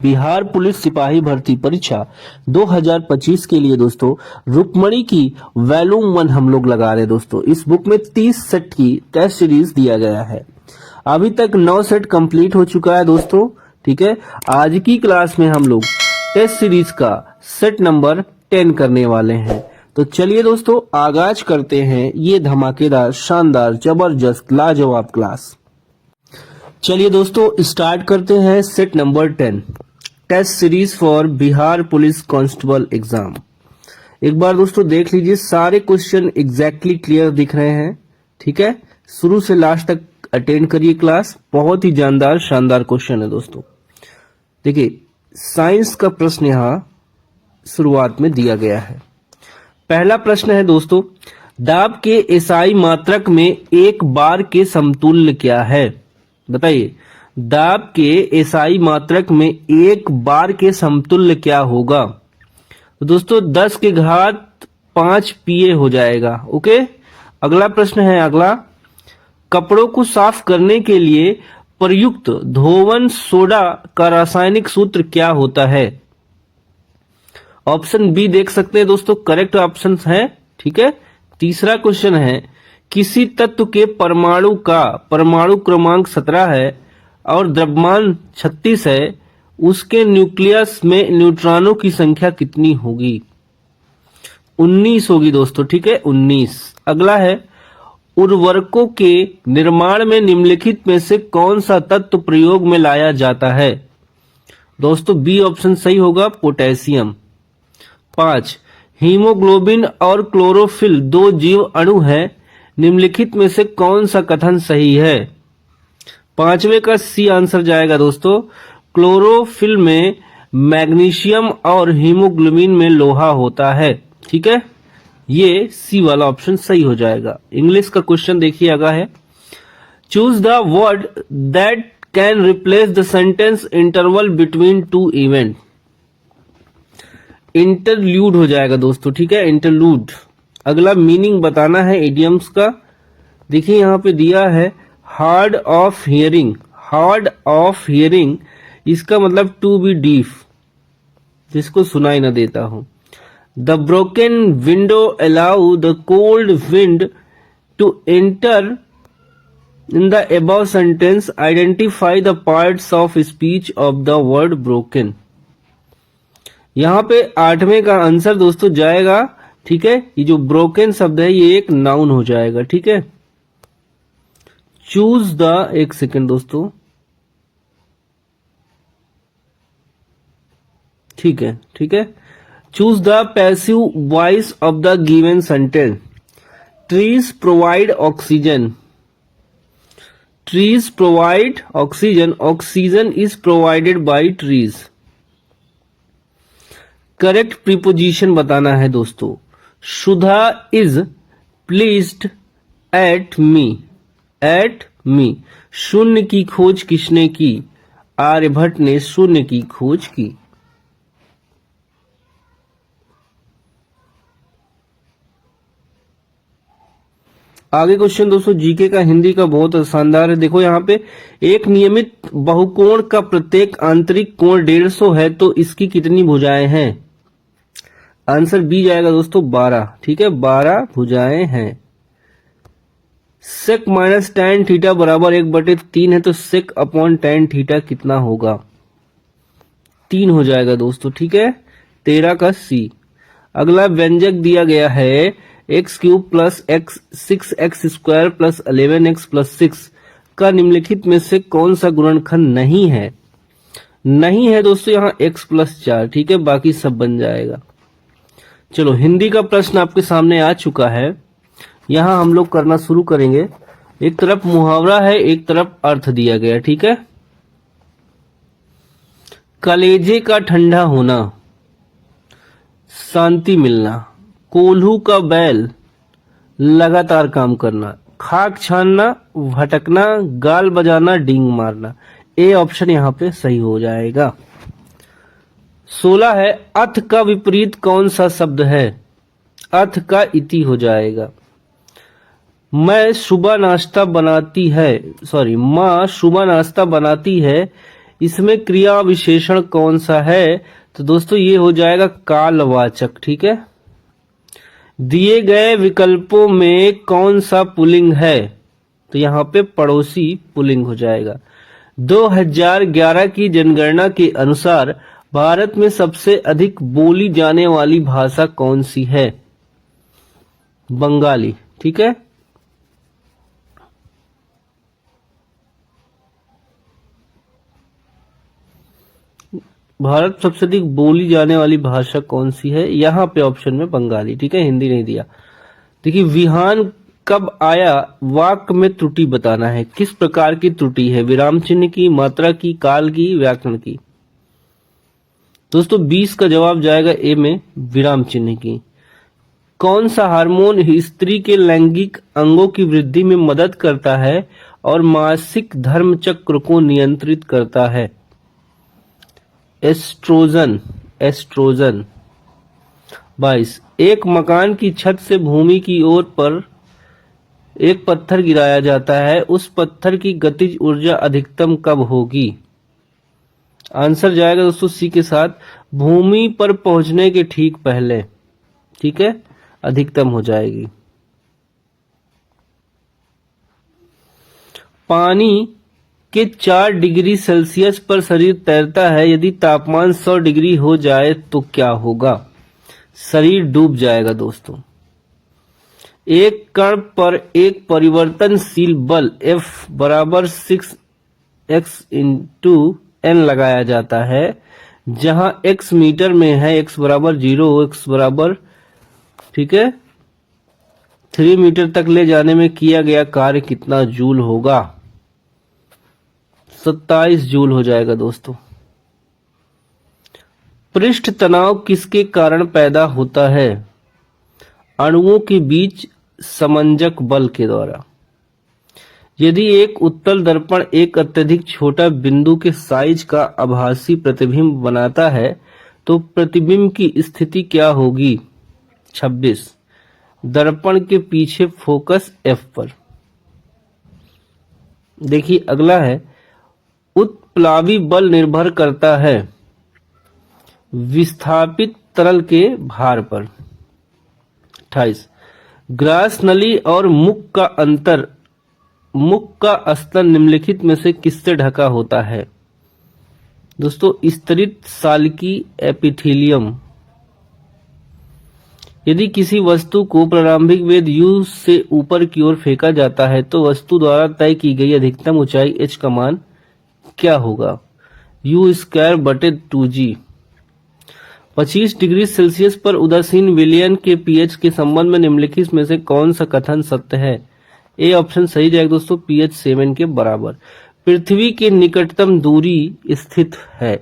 Bihar police सिपाही भर्ती परीक्षा 2025 के लिए दोस्तों रुक्मणी की वॉल्यूम 1 हम लोग लगा रहे हैं दोस्तों। इस बुक में 30 सेट की टेस्ट सीरीज दिया गया है। अभी तक 9 सेट कंप्लीट हो चुका है दोस्तों। ठीक है, आज की क्लास में हम लोग टेस्ट सीरीज का सेट नंबर 10 करने वाले हैं। तो चलिए दोस्तों आगाज करते हैं ये धमाकेदार, शानदार, जबरदस्त, लाजवाब क्लास। चलिए दोस्तों स्टार्ट करते हैं set number 10 test series for Bihar police constable exam. एक बार दोस्तों देख लीजिए, सारे क्वेश्चन एग्जैक्टली क्लियर दिख रहे हैं। ठीक है, शुरू से लास्ट तक अटेंड करिए क्लास। बहुत ही जानदार, शानदार क्वेश्चन है दोस्तों। देखिए साइंस का प्रश्न यहाँ शुरुआत में दिया गया है। पहला प्रश्न है दोस्तों, दाब के एसआई मात्रक में एक बार के समतुल्य क्या है? बताइए, दाब के एसआई मात्रक में एक बार के समतुल्य क्या होगा? तो दोस्तों 10 के घात 5 पीए हो जाएगा। ओके, अगला प्रश्न है अगला, कपड़ों को साफ करने के लिए प्रयुक्त धोवन सोडा का रासायनिक सूत्र क्या होता है? ऑप्शन बी देख सकते हैं दोस्तों, करेक्ट ऑप्शन है। ठीक है, तीसरा क्वेश्चन है, किसी तत्व के परमाणु का परमाणु क्रमांक 17 है और द्रव्यमान 36 है, उसके न्यूक्लियस में न्यूट्रॉनों की संख्या कितनी होगी? 19 होगी दोस्तों। ठीक है, 19। अगला है, उर्वरकों के निर्माण में निम्नलिखित में से कौन सा तत्व प्रयोग में लाया जाता है? दोस्तों बी ऑप्शन सही होगा, पोटेशियम। 5, हीमोग्लोबिन और क्लोरोफिल दो जीव अणु है, निम्नलिखित में से कौन सा कथन सही है? पांचवे का सी आंसर जाएगा दोस्तों, क्लोरोफिल में मैग्नीशियम और हीमोग्लोबिन में लोहा होता है। ठीक है, ये सी वाला ऑप्शन सही हो जाएगा। इंग्लिश का क्वेश्चन देखिए अगला है, choose the word that can replace the sentence interval between two event. Interlude हो जाएगा दोस्तों। ठीक है, इंटरलूड। अगला मीनिंग बताना है इडियम्स का। देखिए यहाँ पे दिया है hard of hearing. Hard of hearing इसका मतलब टू बी डीफ, जिसको सुनाई न देता हो। The broken window allow the cold wind to enter in the above sentence, identify the parts of speech of the word broken. यहाँ पे 8वें का आंसर दोस्तों जाएगा। ठीक है, ये जो ब्रोकन शब्द है ये एक नाउन हो जाएगा। ठीक है, चूज द, एक सेकेंड दोस्तों, ठीक है, ठीक है, choose the passive voice of the given sentence. Trees provide oxygen. Trees provide oxygen, oxygen is provided by trees. Correct preposition बताना है दोस्तों। Sudha is pleased at me. At me. शून्य की खोज किसने की? आर्यभट्ट ने शून्य की खोज की। आगे क्वेश्चन दोस्तों जीके का, हिंदी का, बहुत शानदार है। देखो यहाँ पे, एक नियमित बहुकोण का प्रत्येक आंतरिक कोण 150 है तो इसकी कितनी भुजाएं हैं? आंसर बी जाएगा दोस्तों, 12। ठीक है, 12 भुजाएं हैं। सेक माइनस tan थीटा बराबर 1/3 है तो सेक अपॉन tan थीटा कितना होगा? 3 हो जाएगा दोस्तों। ठीक है, 13 का सी। अगला व्यंजक दिया गया है x³ plus 6x square plus 11x plus 6 का निम्नलिखित में से कौन सा गुणनखंड नहीं है? नहीं है दोस्तों यहाँ x प्लस 4। ठीक है, बाकी सब बन जाएगा। चलो हिंदी का प्रश्न आपके सामने आ चुका है। यहां हम लोग करना शुरू करेंगे। एक तरफ मुहावरा है, एक तरफ अर्थ दिया गया। ठीक है, कलेजे का ठंडा होना, शांति मिलना। कोल्हू का बैल, लगातार काम करना। खाक छानना, भटकना, गाल बजाना, डींग मारना। ए ऑप्शन यहाँ पे सही हो जाएगा। 16 है, अथ का विपरीत कौन सा शब्द है? अथ का इति हो जाएगा। मैं सुबह नाश्ता बनाती है, सॉरी, माँ सुबह नाश्ता बनाती है, इसमें क्रिया विशेषण कौन सा है? तो दोस्तों ये हो जाएगा कालवाचक। ठीक है, दिए गए विकल्पों में कौन सा पुल्लिंग है? तो यहाँ पे पड़ोसी पुल्लिंग हो जाएगा। 2011 की जनगणना के अनुसार भारत में सबसे अधिक बोली जाने वाली भाषा कौन सी है? बंगाली। ठीक है, भारत सबसे अधिक बोली जाने वाली भाषा कौन सी है? यहाँ पे ऑप्शन में बंगाली। ठीक है, हिंदी नहीं दिया। देखिए, विहान कब आया? वाक्य में त्रुटि बताना है। किस प्रकार की त्रुटि है? विराम चिन्ह की, मात्रा की, काल की, व्याकरण की? दोस्तों 20 का जवाब जाएगा ए में, विराम चिन्ह की। कौन सा हार्मोन स्त्री के लैंगिक अंगों की वृद्धि में मदद करता है और मासिक धर्म चक्र को नियंत्रित करता है? एस्ट्रोजन। एस्ट्रोजन। 22। एक मकान की छत से भूमि की ओर पर एक पत्थर गिराया जाता है, उस पत्थर की गतिज ऊर्जा अधिकतम कब होगी? आंसर जाएगा दोस्तों सी के साथ, भूमि पर पहुंचने के ठीक पहले। ठीक है, अधिकतम हो जाएगी। पानी के 4 डिग्री सेल्सियस पर शरीर तैरता है, यदि तापमान 100 डिग्री हो जाए तो क्या होगा? शरीर डूब जाएगा दोस्तों। एक कण पर एक परिवर्तनशील बल F बराबर 6x इंटू n लगाया जाता है, जहां x मीटर में है, x बराबर 0, x बराबर, ठीक है, 3 मीटर तक ले जाने में किया गया कार्य कितना जूल होगा? 27 जूल हो जाएगा दोस्तों। पृष्ठ तनाव किसके कारण पैदा होता है? अणुओं के बीच समंजक बल के द्वारा। यदि एक उत्तल दर्पण एक अत्यधिक छोटा बिंदु के साइज का आभासी प्रतिबिंब बनाता है तो प्रतिबिंब की स्थिति क्या होगी? 26। दर्पण के पीछे फोकस F पर। देखिए अगला है, उत्प्लावी बल निर्भर करता है विस्थापित तरल के भार पर। 28। ग्रास नली और मुख का अंतर, मुख का स्तर निम्नलिखित में से किससे ढका होता है? दोस्तों स्तरित साल्की एपिथेलियम। यदि किसी वस्तु को प्रारंभिक वेग u से ऊपर की ओर फेंका जाता है तो वस्तु द्वारा तय की गई अधिकतम ऊंचाई h का मान क्या होगा? u² बटे 2g। 25 डिग्री सेल्सियस पर उदासीन विलयन के pH के संबंध में निम्नलिखित में से कौन सा कथन सत्य है? ए ऑप्शन सही जाएगा दोस्तों, pH 7 के बराबर। पृथ्वी के निकटतम दूरी स्थित है,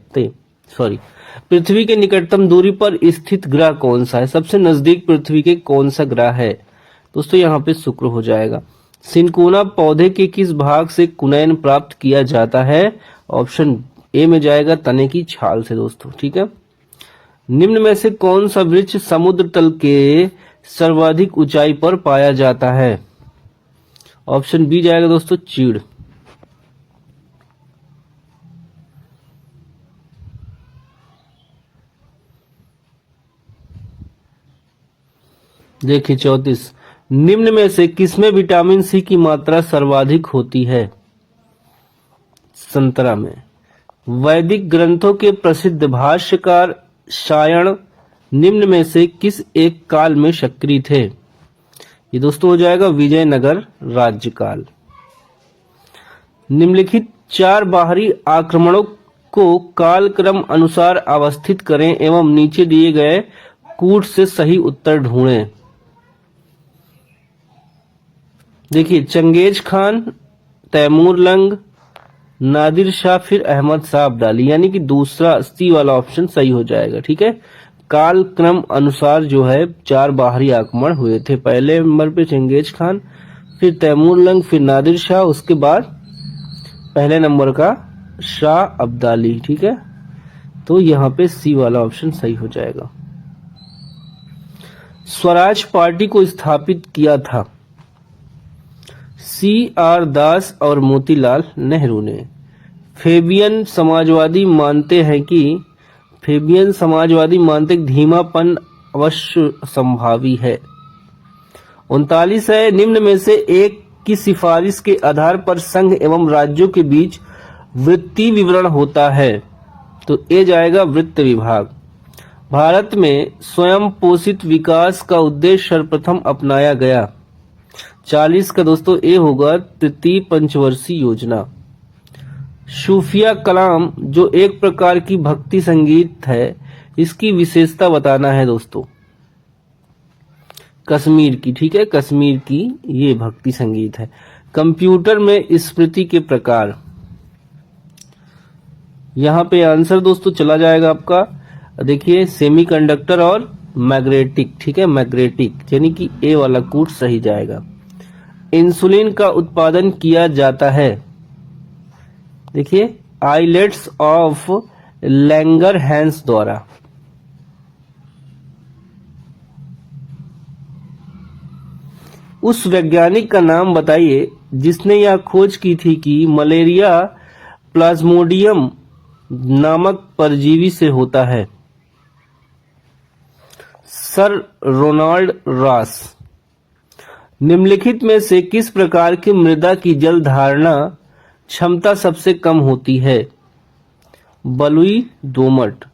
पृथ्वी के निकटतम दूरी पर स्थित ग्रह कौन सा है? सबसे नजदीक पृथ्वी के कौन सा ग्रह है? दोस्तों यहाँ पे शुक्र हो जाएगा। सिनकोना पौधे के किस भाग से कुनैन प्राप्त किया जाता है? ऑप्शन ए में जाएगा, तने की छाल से दोस्तों। ठीक है, निम्न में से कौन सा वृक्ष समुद्र तल के सर्वाधिक ऊंचाई पर पाया जाता है? ऑप्शन बी जाएगा दोस्तों, चीड़। देखिए 34। निम्न में से किसमें विटामिन सी की मात्रा सर्वाधिक होती है? संतरा में। वैदिक ग्रंथों के प्रसिद्ध भाष्यकार सायण निम्न में से किस एक काल में सक्रिय थे? ये दोस्तों हो जाएगा विजयनगर राज्यकाल। निम्नलिखित 4 बाहरी आक्रमणों को कालक्रम अनुसार अवस्थित करें एवं नीचे दिए गए कूट से सही उत्तर ढूंढें। देखिए Genghis Khan, Taimur lung, Nadir Shah, फिर अहमद शाह अब्दाली, यानी कि दूसरा सी वाला ऑप्शन सही हो जाएगा। ठीक है, काल क्रम अनुसार जो है 4 बाहरी आक्रमण हुए थे। पहले नंबर पे चंगेज खान, फिर तैमूर लंग, फिर नादिर शाह, उसके बाद पहले नंबर का शाह अब्दाली। ठीक है, तो यहाँ पे सी वाला ऑप्शन सही हो जाएगा। स्वराज पार्टी को स्थापित किया था C.R. दास और मोतीलाल नेहरू ने। फेबियन समाजवादी मानते हैं कि धीमापन अवश्य संभावी है। 39 है, निम्न में से एक की सिफारिश के आधार पर संघ एवं राज्यों के बीच वित्तीय विवरण होता है। तो ए जाएगा वित्त विभाग। भारत में स्वयं पोषित विकास का उद्देश्य सर्वप्रथम अपनाया गया। 40 का दोस्तों ए होगा तृतीय पंचवर्षीय योजना। सूफिया कलाम जो एक प्रकार की भक्ति संगीत है, इसकी विशेषता बताना है दोस्तों। कश्मीर की, ठीक है, कश्मीर की ये भक्ति संगीत है। कंप्यूटर में स्मृति के प्रकार, यहाँ पे आंसर दोस्तों चला जाएगा आपका, देखिए सेमीकंडक्टर और मैग्नेटिक, ठीक है, मैग्नेटिक यानी कि ए वाला कूट सही जाएगा। इंसुलिन का उत्पादन किया जाता है, देखिए आइलेट्स ऑफ लैंगरहैंस द्वारा। उस वैज्ञानिक का नाम बताइए जिसने यह खोज की थी कि मलेरिया प्लाज्मोडियम नामक परजीवी से होता है। Sir Ronald Ross. निम्नलिखित में से किस प्रकार की मृदा की जल धारणा क्षमता सबसे कम होती है? बलुई, दोमट।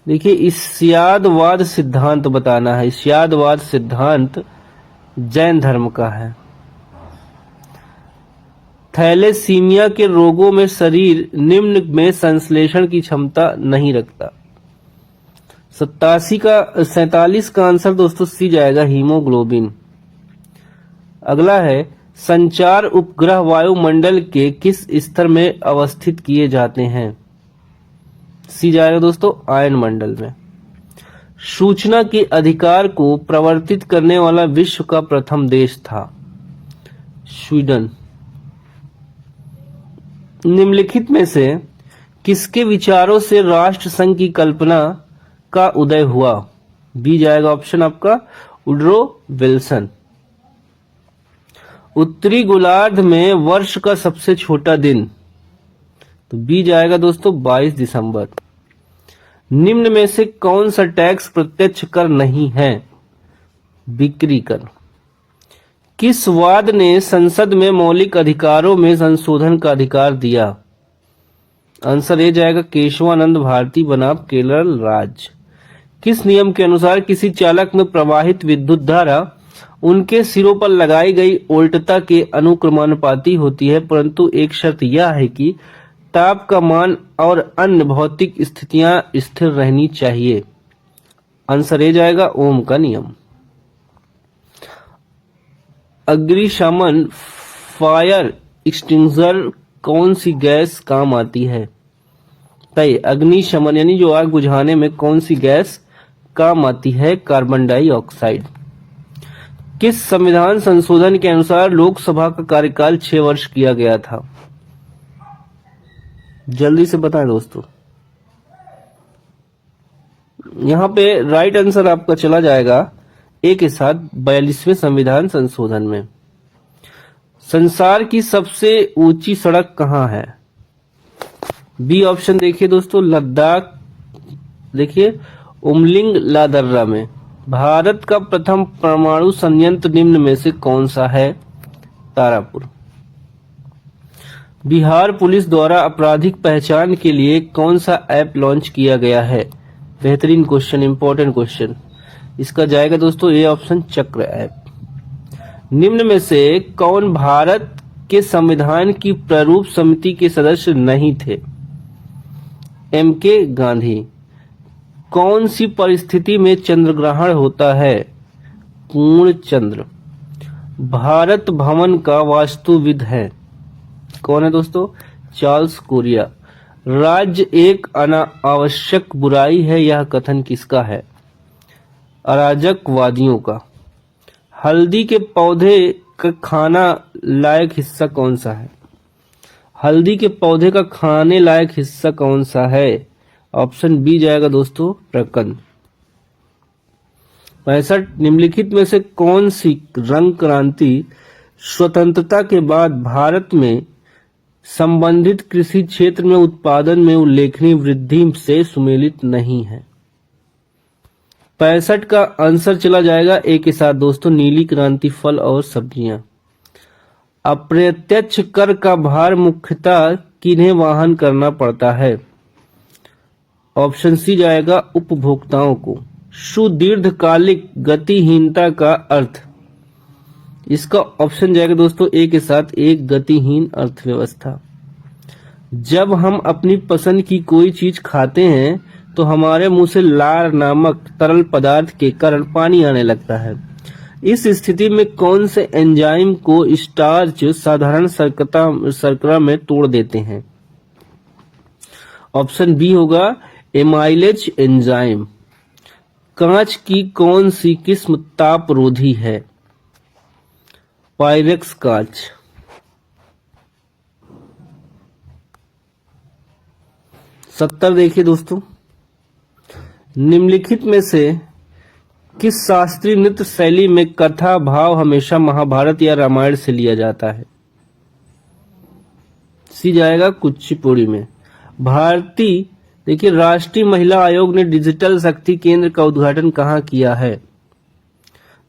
देखिए इस्यादवाद सिद्धांत बताना है। इस्यादवाद सिद्धांत जैन धर्म का है। थैलेसीमिया के रोगों में शरीर निम्न में संश्लेषण की क्षमता नहीं रखता। 47 का आंसर दोस्तों सी जाएगा, हीमोग्लोबिन। अगला है संचार उपग्रह वायुमंडल के किस स्तर में अवस्थित किए जाते हैं? सी जाएगा दोस्तों आयन मंडल में। सूचना के अधिकार को प्रवर्तित करने वाला विश्व का प्रथम देश था स्वीडन। निम्नलिखित में से किसके विचारों से राष्ट्र संघ की कल्पना का उदय हुआ? बी जाएगा ऑप्शन आपका वुडरो विल्सन। उत्तरी गोलार्ध में वर्ष का सबसे छोटा दिन, तो बी जाएगा दोस्तों 22 दिसंबर। निम्न में से कौन सा टैक्स प्रत्यक्ष कर नहीं है? बिक्री कर। किस वाद ने संसद में मौलिक अधिकारों में संशोधन का अधिकार दिया? आंसर ए जाएगा केशवानंद भारती बनाम केरल राज्य। किस नियम के अनुसार किसी चालक में प्रवाहित विद्युत धारा उनके सिरों पर लगाई गई उल्टता के अनुक्रमानुपाती होती है, परंतु एक शर्त यह है कि ताप का मान और अन्य भौतिक स्थितियां स्थिर रहनी चाहिए। आंसर ए जाएगा ओम का नियम। अग्निशमन फायर एक्सटिंग्विशर कौन सी गैस काम आती है? तय अग्निशमन यानी जो आग बुझाने में कौन सी गैस काम आती है? Carbon dioxide. किस संविधान संशोधन के अनुसार लोकसभा का कार्यकाल 6 वर्ष किया गया था? जल्दी से बताएं दोस्तों। यहां पे राइट आंसर आपका चला जाएगा ए के साथ 42वें संविधान संशोधन में। संसार की सबसे ऊंची सड़क कहां है? बी ऑप्शन देखिए दोस्तों लद्दाख, देखिए उमलिंग लादर्रा में। भारत का प्रथम परमाणु संयंत्र निम्न में से कौन सा है? तारापुर। बिहार पुलिस द्वारा आपराधिक पहचान के लिए कौन सा ऐप लॉन्च किया गया है? बेहतरीन क्वेश्चन, इंपॉर्टेंट क्वेश्चन। इसका जाएगा दोस्तों ए ऑप्शन चक्र ऐप। निम्न में से कौन भारत के संविधान की प्रारूप समिति के सदस्य नहीं थे? एम के गांधी। कौन सी परिस्थिति में चंद्रग्रहण होता है? पूर्ण चंद्र। भारत भवन का वास्तुविद है कौन है दोस्तों? Charles Korea. राज्य एक अनावश्यक बुराई है, यह कथन किसका है? अराजकवादियों का। हल्दी के पौधे का खाना लायक हिस्सा कौन सा है? हल्दी के पौधे का खाने लायक हिस्सा कौन सा है? ऑप्शन बी जाएगा दोस्तों प्रकंद। 65 निम्नलिखित में से कौन सी रंग क्रांति स्वतंत्रता के बाद भारत में संबंधित कृषि क्षेत्र में उत्पादन में उल्लेखनीय वृद्धि से सुमेलित नहीं है। 65 का आंसर चला जाएगा ए के साथ दोस्तों, नीली क्रांति, फल और सब्जियां। अप्रत्यक्ष कर का भार मुख्यतः किन्हें वहन करना पड़ता है? ऑप्शन सी जाएगा उपभोक्ताओं को। सुदीर्घकालिक गतिहीनता का अर्थ, इसका ऑप्शन जाएगा दोस्तों ए के साथ, एक गतिहीन अर्थव्यवस्था। जब हम अपनी पसंद की कोई चीज खाते हैं तो हमारे मुंह से लार नामक तरल पदार्थ के कारण पानी आने लगता है। इस स्थिति में कौन से एंजाइम को स्टार्च साधारण शर्करा में तोड़ देते हैं? ऑप्शन बी होगा एमाइलेज एंजाइम। कांच की कौन सी किस्म तापरोधी है? पायरेक्स कांच। 70 देखिए दोस्तों, निम्नलिखित में से किस शास्त्रीय नृत्य शैली में कथा भाव हमेशा महाभारत या रामायण से लिया जाता है? सी जाएगा कुचिपुड़ी में। भारतीय देखिए राष्ट्रीय महिला आयोग ने डिजिटल शक्ति केंद्र का उद्घाटन कहाँ किया है?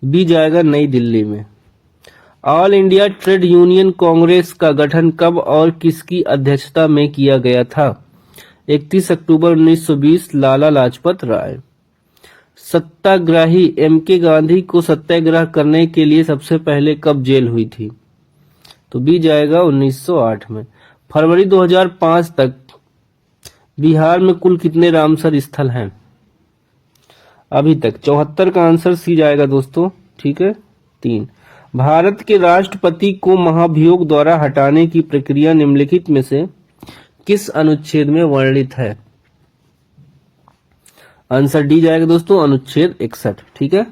बी जाएगा नई दिल्ली में। All India trade union Congress का गठन कब और किसकी अध्यक्षता में किया गया था? 31 अक्टूबर 1920, लाला लाजपत राय। सत्याग्रही एम.के. गांधी को सत्याग्रह करने के लिए सबसे पहले कब जेल हुई थी? तो बी जाएगा 1908 में। फरवरी 2005 तक बिहार में कुल कितने रामसर स्थल हैं? अभी तक 74 का आंसर सी जाएगा दोस्तों, ठीक है, 3। भारत के राष्ट्रपति को महाभियोग द्वारा हटाने की प्रक्रिया निम्नलिखित में से किस अनुच्छेद में वर्णित है? आंसर डी जाएगा दोस्तों, अनुच्छेद 61, ठीक है।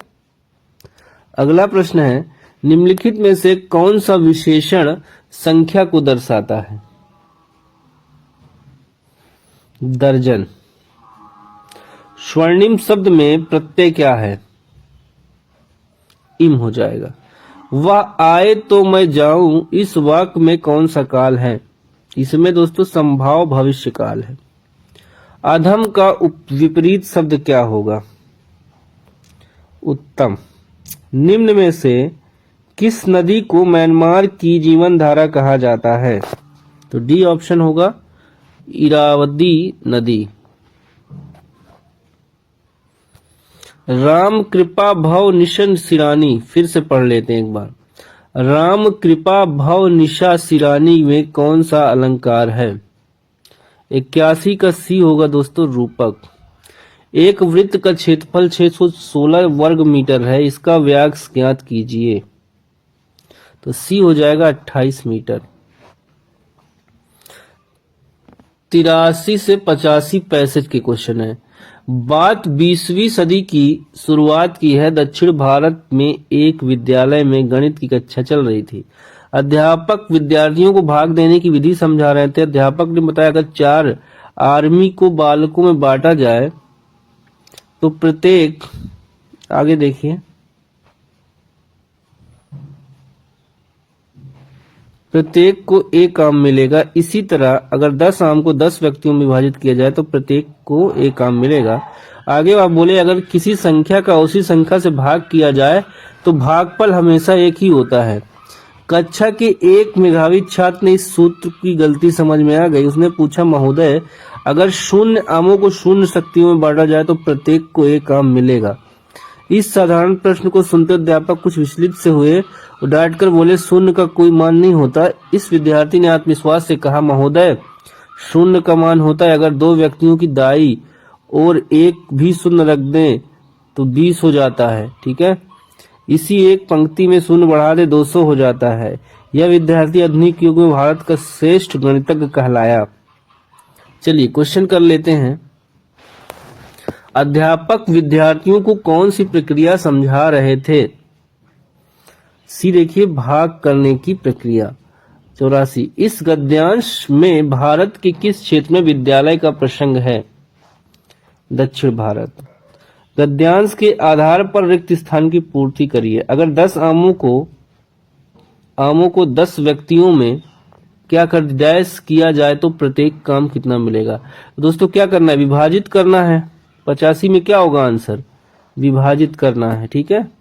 अगला प्रश्न है, निम्नलिखित में से कौन सा विशेषण संख्या को दर्शाता है? दर्जन। स्वर्णिम शब्द में प्रत्यय क्या है? इम हो जाएगा। वह आए तो मैं जाऊं, इस वाक्य में कौन सा काल है? इसमें दोस्तों संभाव भविष्य काल है। अधम का विपरीत शब्द क्या होगा? उत्तम। निम्न में से किस नदी को म्यांमार की जीवन धारा कहा जाता है? तो डी ऑप्शन होगा, इरावदी नदी। राम कृपा भव निशन सिरानी, फिर से पढ़ लेते हैं एक बार। राम कृपा भव निशा सिरानी में कौन सा अलंकार है? 81 का सी होगा दोस्तों, रूपक। एक वृत्त का क्षेत्रफल 616 वर्ग मीटर है, इसका व्यास ज्ञात कीजिए। तो सी हो जाएगा 28 मीटर। 83 से 85 पैसेज के क्वेश्चन है। बात 20वीं सदी की शुरुआत की है। दक्षिण भारत में एक विद्यालय में गणित की कक्षा चल रही थी। अध्यापक विद्यार्थियों को भाग देने की विधि समझा रहे थे। अध्यापक ने बताया अगर 4 आर्मी को बालकों में बांटा जाए तो प्रत्येक, आगे देखिए, प्रत्येक को एक आम मिलेगा। इसी तरह अगर 10 आम को 10 व्यक्तियों में विभाजित किया जाए तो प्रत्येक को एक आम मिलेगा। आगे आप बोले अगर किसी संख्या का उसी संख्या से भाग किया जाए तो भागफल हमेशा एक ही होता है। कक्षा के एक मेधावी छात्र ने इस सूत्र की गलती समझ में आ गई। उसने पूछा, महोदय अगर 0 आमों को 0 शक्तियों में बांटा जाए तो प्रत्येक को एक आम मिलेगा। इस साधारण प्रश्न को सुनते अध्यापक कुछ विचलित से हुए और डांटकर बोले, 0 का कोई मान नहीं होता। इस विद्यार्थी ने आत्मविश्वास से कहा, महोदय 0 का मान होता है अगर 2 व्यक्तियों की दाई और एक भी 0 रख दें तो 20 हो जाता है, ठीक है। इसी एक पंक्ति में 0 बढ़ा दे 200 हो जाता है। यह विद्यार्थी आधुनिक युग में भारत का श्रेष्ठ गणितज्ञ कहलाया। चलिए क्वेश्चन कर लेते हैं। अध्यापक विद्यार्थियों को कौन सी प्रक्रिया समझा रहे थे? सी देखिए, भाग करने की प्रक्रिया। 84, इस गद्यांश में भारत के किस क्षेत्र में विद्यालय का प्रसंग है? दक्षिण भारत। गद्यांश के आधार पर रिक्त स्थान की पूर्ति करिए। अगर 10 आमों को 10 व्यक्तियों में क्या कर डैश किया जाए तो प्रत्येक काम कितना मिलेगा। दोस्तों क्या करना है, विभाजित करना है। 85 में क्या होगा आंसर, विभाजित करना है। ठीक है,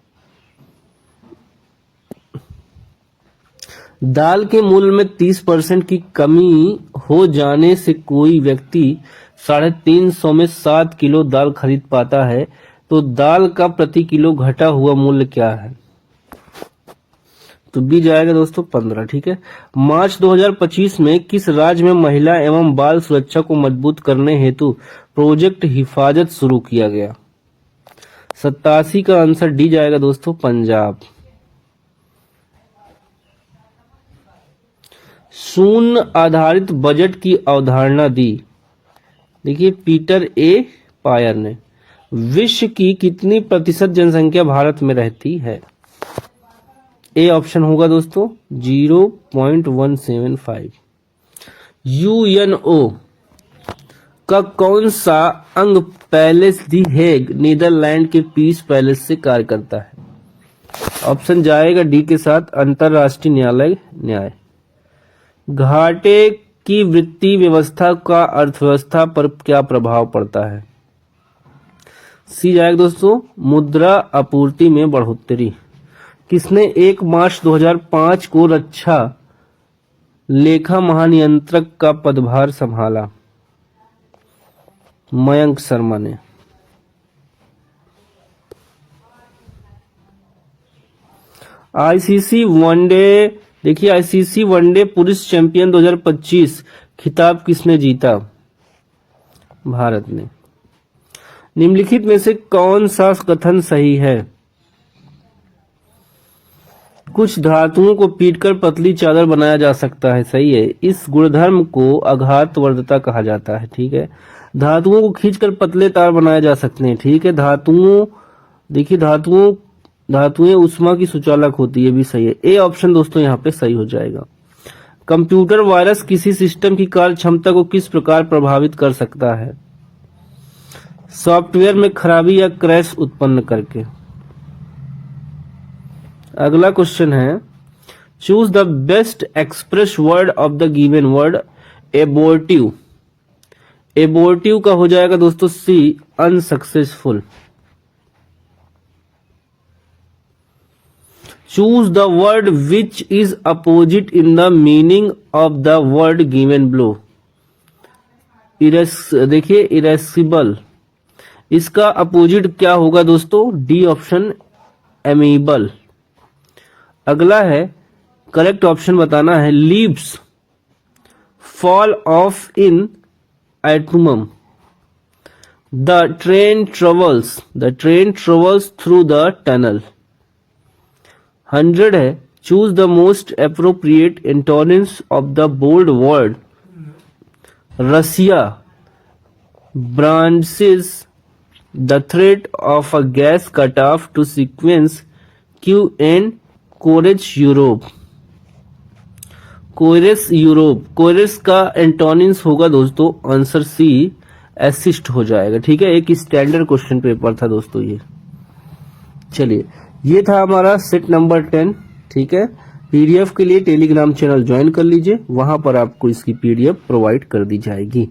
दाल के मूल्य में 30% की कमी हो जाने से कोई व्यक्ति 350 में 7 किलो दाल खरीद पाता है, तो दाल का प्रति किलो घटा हुआ मूल्य क्या है। तो बी जाएगा दोस्तों 15। ठीक है, मार्च 2025 में किस राज्य में महिला एवं बाल सुरक्षा को मजबूत करने हेतु प्रोजेक्ट हिफाजत शुरू किया गया। 87 का आंसर डी जाएगा दोस्तों, पंजाब। शून्य आधारित बजट की अवधारणा दी, देखिए पीटर ए पायर ने। विश्व की कितनी प्रतिशत जनसंख्या भारत में रहती है। ए ऑप्शन होगा दोस्तों 0.175। यूएनओ का कौन सा अंग पैलेस दी हेग नीदरलैंड के पीस पैलेस से कार्य करता है। ऑप्शन जाएगा डी के साथ, अंतरराष्ट्रीय न्यायालय न्याय। घाटे की वित्तीय व्यवस्था का अर्थव्यवस्था पर क्या प्रभाव पड़ता है। सी जाएगा दोस्तों, मुद्रा आपूर्ति में बढ़ोतरी। किसने 1 मार्च 2005 को रक्षा लेखा महानियंत्रक का पदभार संभाला। मयंक शर्मा ने। आईसीसी वनडे, देखिए आईसीसी वनडे पुरुष चैंपियन 2025 खिताब किसने जीता, भारत ने। निम्नलिखित में से कौन सा कथन सही है। कुछ धातुओं को पीटकर पतली चादर बनाया जा सकता है, सही है। इस गुणधर्म को आघातवर्धता कहा जाता है। ठीक है, धातुओं को खींचकर पतले तार बनाए जा सकते हैं। ठीक है, धातुओं, देखिए धातुएं उष्मा की सुचालक होती है, भी सही है। ए ऑप्शन दोस्तों यहाँ पे सही हो जाएगा। कंप्यूटर वायरस किसी सिस्टम की कार्य क्षमता को किस प्रकार प्रभावित कर सकता है। सॉफ्टवेयर में खराबी या क्रैश उत्पन्न करके। अगला क्वेश्चन है, choose the best express word of the given word abortive. Abortive का हो जाएगा दोस्तों C, unsuccessful. Choose the word which is opposite in the meaning of the word given below. देखिए इरेसिबल, इसका अपोजिट क्या होगा दोस्तों, डी ऑप्शन, एमेबल। अगला है, करेक्ट ऑप्शन बताना है, leaves fall off in autumn. The train travels through the tunnel. 100 है, choose the most appropriate antonyms of the bold word Russia, branches, the threat of a gas cut off to sequence Q and coerce Europe. Coerce का antonyms होगा दोस्तों answer C, assist हो जाएगा। ठीक है, एक standard question paper था दोस्तों ये। चलिए, ये था हमारा सेट नंबर 10। ठीक है, पीडीएफ के लिए टेलीग्राम चैनल ज्वाइन कर लीजिए, वहां पर आपको इसकी पीडीएफ प्रोवाइड कर दी जाएगी।